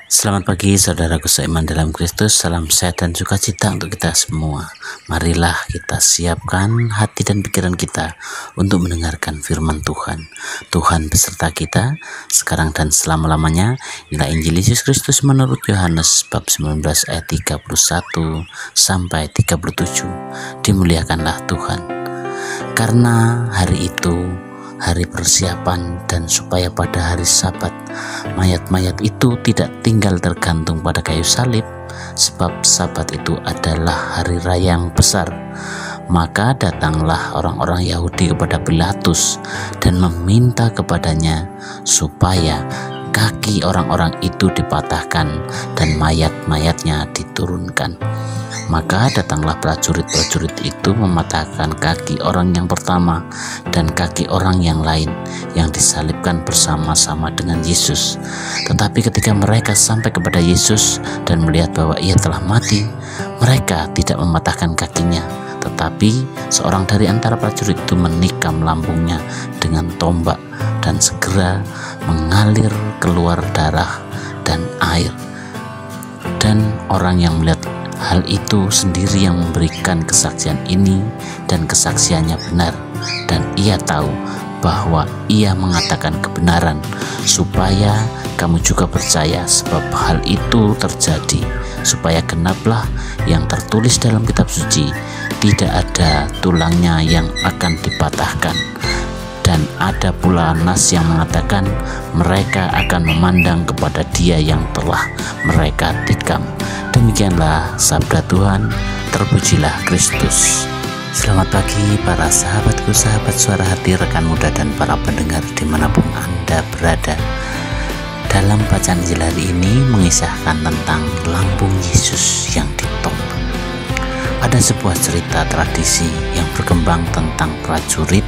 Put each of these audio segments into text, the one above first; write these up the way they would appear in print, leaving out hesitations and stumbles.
Selamat pagi saudaraku seiman dalam Kristus. Salam sehat dan sukacita untuk kita semua. Marilah kita siapkan hati dan pikiran kita untuk mendengarkan firman Tuhan. Tuhan beserta kita sekarang dan selama-lamanya. Inilah Injil Yesus Kristus menurut Yohanes bab 19 ayat 31 sampai 37. Dimuliakanlah Tuhan. Karena hari itu hari persiapan, dan supaya pada hari Sabat mayat-mayat itu tidak tinggal tergantung pada kayu salib, sebab Sabat itu adalah hari raya yang besar. Maka datanglah orang-orang Yahudi kepada Pilatus dan meminta kepadanya supaya kaki orang-orang itu dipatahkan dan mayat-mayatnya diturunkan. Maka datanglah prajurit-prajurit itu mematahkan kaki orang yang pertama dan kaki orang yang lain yang disalibkan bersama-sama dengan Yesus. Tetapi ketika mereka sampai kepada Yesus dan melihat bahwa ia telah mati, mereka tidak mematahkan kakinya. Tetapi seorang dari antara prajurit itu menikam lambungnya dengan tombak, dan segera mengalir keluar darah dan air. Dan orang yang melihat hal itu sendiri yang memberikan kesaksian ini, dan kesaksiannya benar, dan ia tahu bahwa ia mengatakan kebenaran, supaya kamu juga percaya, sebab hal itu terjadi supaya genaplah yang tertulis dalam kitab suci, tidak ada tulangnya yang akan dipatahkan. Dan ada pula nas yang mengatakan mereka akan memandang kepada dia yang telah mereka tikam. Demikianlah sabda Tuhan. Terpujilah Kristus. Selamat pagi para sahabatku, sahabat suara hati, rekan muda dan para pendengar dimanapun Anda berada. Dalam bacaan Injil hari ini mengisahkan tentang lambung Yesus yang ditombak. Ada sebuah cerita tradisi yang berkembang tentang prajurit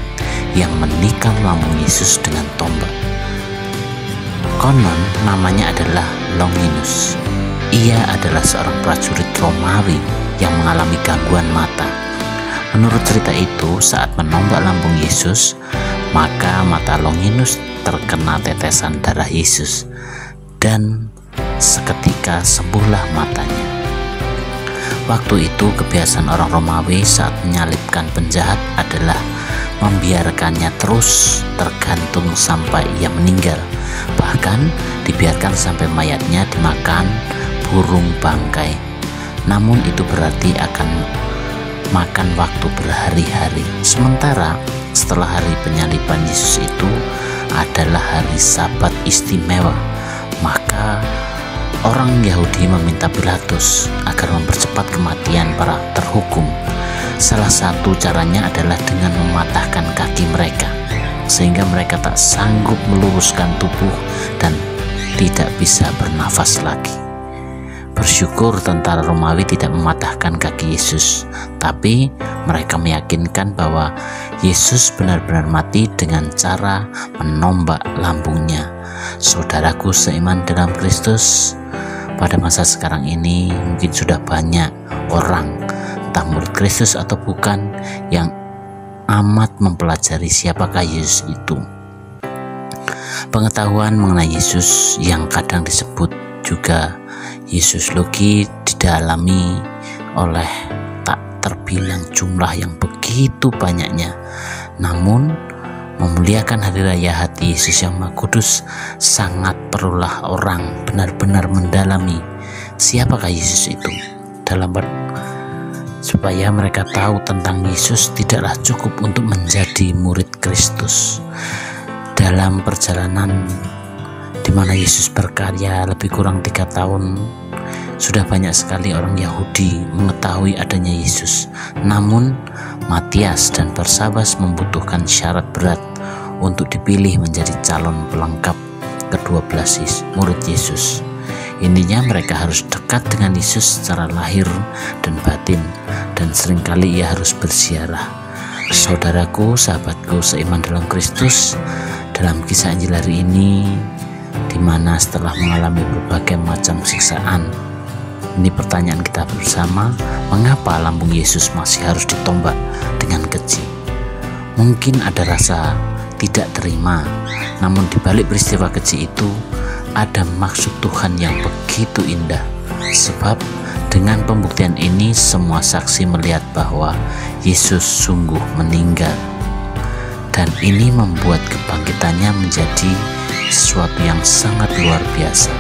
yang menikam lambung Yesus dengan tombak. Konon namanya adalah Longinus. Ia adalah seorang prajurit Romawi yang mengalami gangguan mata. Menurut cerita itu, saat menombak lambung Yesus, maka mata Longinus terkena tetesan darah Yesus, dan seketika sembuhlah matanya. Waktu itu kebiasaan orang Romawi saat menyalibkan penjahat adalah membiarkannya terus tergantung sampai ia meninggal. Bahkan dibiarkan sampai mayatnya dimakan burung bangkai. Namun itu berarti akan makan waktu berhari-hari. Sementara setelah hari penyaliban Yesus itu adalah hari Sabat istimewa, maka orang Yahudi meminta Pilatus agar mempercepat kematian para terhukum. Salah satu caranya adalah dengan mematahkan kaki mereka, sehingga mereka tak sanggup meluruskan tubuh dan tidak bisa bernafas lagi. Bersyukur tentara Romawi tidak mematahkan kaki Yesus, tapi mereka meyakinkan bahwa Yesus benar-benar mati dengan cara menombak lambungnya. Saudaraku seiman dalam Kristus, pada masa sekarang ini mungkin sudah banyak orang, entah murid Kristus atau bukan, yang amat mempelajari siapakah Yesus itu. Pengetahuan mengenai Yesus yang kadang disebut juga Yesus logi didalami oleh tak terbilang jumlah yang begitu banyaknya. Namun memuliakan hari raya hati Yesus yang Maha Kudus sangat perlulah orang benar-benar mendalami siapakah Yesus itu, supaya mereka tahu tentang Yesus tidaklah cukup untuk menjadi murid Kristus. Dalam perjalanan di mana Yesus berkarya lebih kurang 3 tahun, sudah banyak sekali orang Yahudi mengetahui adanya Yesus. Namun Matias dan Barsabas membutuhkan syarat berat untuk dipilih menjadi calon pelengkap ke-12 murid Yesus. Intinya mereka harus dekat dengan Yesus secara lahir dan batin, dan seringkali ia harus berziarah. Saudaraku, sahabatku seiman dalam Kristus, dalam kisah Injil hari ini, di mana setelah mengalami berbagai macam siksaan, ini pertanyaan kita bersama, mengapa lambung Yesus masih harus ditombak dengan keji? Mungkin ada rasa tidak terima, namun di balik peristiwa keji itu ada maksud Tuhan yang begitu indah, sebab dengan pembuktian ini semua saksi melihat bahwa Yesus sungguh meninggal, dan ini membuat kebangkitannya menjadi sesuatu yang sangat luar biasa.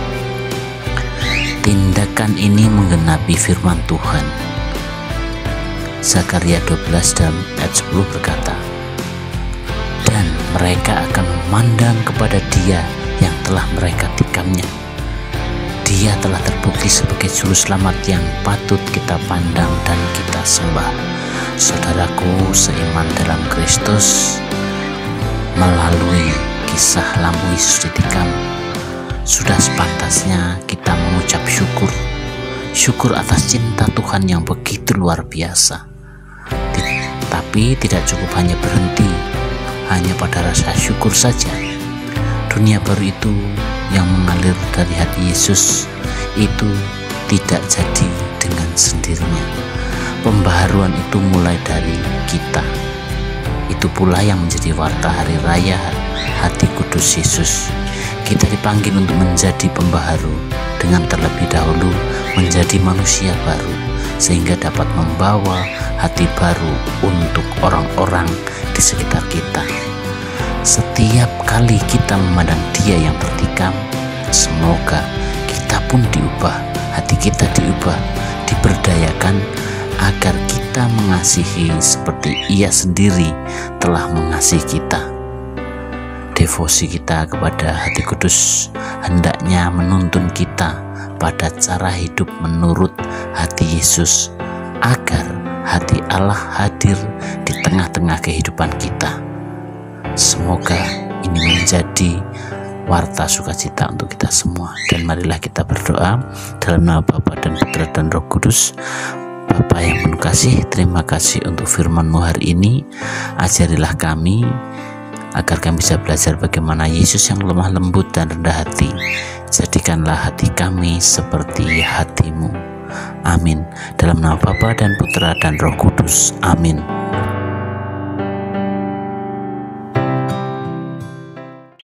Tindakan ini menggenapi firman Tuhan. Zakaria 12 dalam ayat 10 berkata, "Dan mereka akan memandang kepada Dia yang telah mereka tikamnya. Dia telah terbukti sebagai juru selamat yang patut kita pandang dan kita sembah." Saudaraku seiman dalam Kristus, melalui kisah lampu Yesus ditikam, sudah sepantasnya kita mengucap syukur atas cinta Tuhan yang begitu luar biasa. Tapi tidak cukup hanya berhenti hanya pada rasa syukur saja. Dunia baru itu yang mengalir dari hati Yesus itu tidak jadi dengan sendirinya. Pembaharuan itu mulai dari kita. Itu pula yang menjadi warta hari raya hati kudus Yesus. Kita dipanggil untuk menjadi pembaharu dengan terlebih dahulu menjadi manusia baru, sehingga dapat membawa hati baru untuk orang-orang di sekitar kita. Setiap kali kita memandang Dia yang tertikam, semoga kita pun diubah, hati kita diubah, diberdayakan agar kita mengasihi seperti Ia sendiri telah mengasihi kita. Devosi kita kepada hati kudus hendaknya menuntun kita pada cara hidup menurut hati Yesus, agar hati Allah hadir di tengah-tengah kehidupan kita. Semoga ini menjadi warta sukacita untuk kita semua. Dan marilah kita berdoa dalam nama Bapa dan Putra dan Roh Kudus. Bapa yang penuh kasih, terima kasih untuk firman-Mu hari ini. Ajarilah kami agar kami bisa belajar bagaimana Yesus yang lemah lembut dan rendah hati. Jadikanlah hati kami seperti hati-Mu. Amin. Dalam nama Bapa dan Putra dan Roh Kudus. Amin.